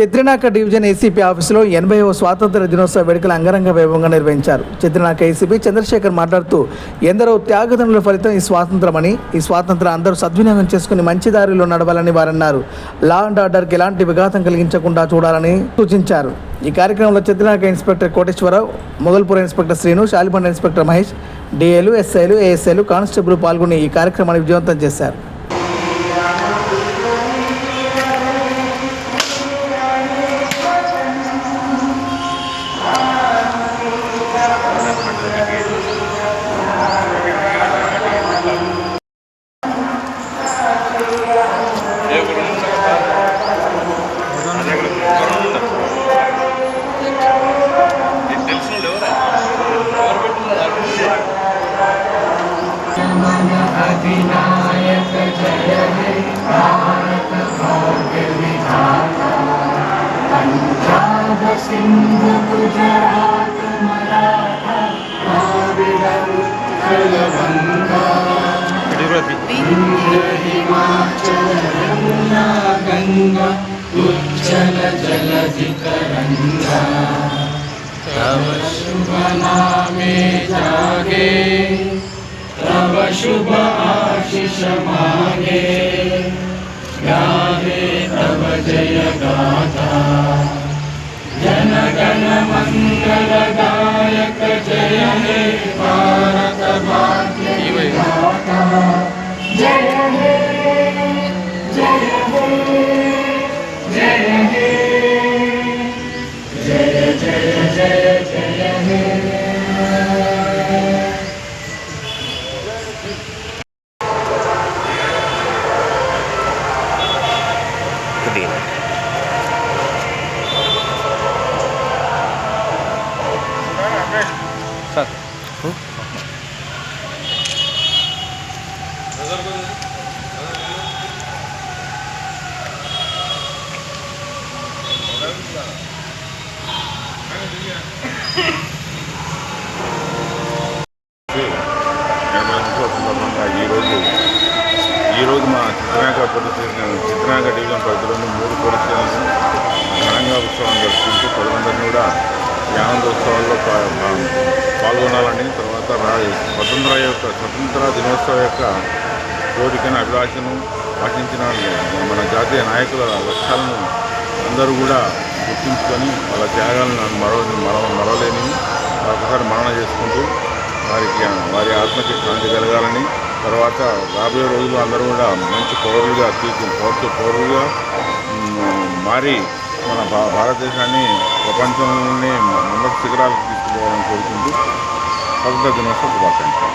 చిత్రనాక division ACP ఆఫీసులో 80వ స్వాతంత్ర దినోత్సవ వేడుకలు అంగరంగ వైభవంగా నిర్వహించారు. చిత్రనాక ఏసీపీ చంద్రశేఖర్ మాట్లాడుతూ ఎందరో త్యాగదనుల ఫలితం ఈ స్వాతంత్రమని, ఈ స్వాతంత్రం అందరూ సద్వినియోగం చేసుకుని మంచి దారిలో నడవాలని వారన్నారు. లా అండ్ ఆర్డర్కి ఎలాంటి విఘాతం కలిగించకుండా చూడాలని సూచించారు. ఈ కార్యక్రమంలో Chatrinaka inspector Koteswararao, Mogalpur inspector Srinu, Shalibanda inspector Mahesh, డిఏలు, ఎస్ఐలు, ఏఎస్ఐలు, కానిస్టేబుల్ పాల్గొని ఈ కార్యక్రమాన్ని విజయవంతం చేశారు. अधिनायक जय हे भारत भाग्य विधाता पंजाब सिंध गुजरात मराठा द्राविड़ उत्कल गंगा विंध्य हिमाचल यमुना गंगा उज्जल जलधि तरंगा तव शुभ नामे जागे तव शुभ आशीष मांगे गाहे तव जय गाथा जन गण मंगल गायक जय हे भारत भाग्य विधाता जय हे जय हे जय हे जय जय जय जय हे ఈరోజు మా చిత్రనాక డివిజన్ పరిధిలోని 3 పోలీస్ స్టేషన్లు ఘనంగా ఉత్సవం జరుపుకుంటూ ప్రజలందరినీ కూడా ఈ ఆనందోత్సవాల్లో పాల్గొనాలని, తర్వాత స్వతంత్ర దినోత్సవం యొక్క కోరికను, అభిలాషను ఆశించిన మన జాతీయ నాయకుల లక్ష్యాలను అందరూ కూడా గుర్తుంచుకొని వాళ్ళ త్యాగాలను మరవలేని ఒకసారి మరణ చేసుకుంటూ వారి ఆత్మకి శాంతి కలగాలని, తర్వాత రాబోయే రోజుల్లో అందరూ కూడా మంచి పౌరులుగా మారి మన భారతదేశాన్ని ప్రపంచంలోనే ముందస్తు శిఖరాలకు తీసుకుపోవాలని కోరుకుంటూ స్వాతంత్ర దినోత్సవ శుభాకాంక్షలు.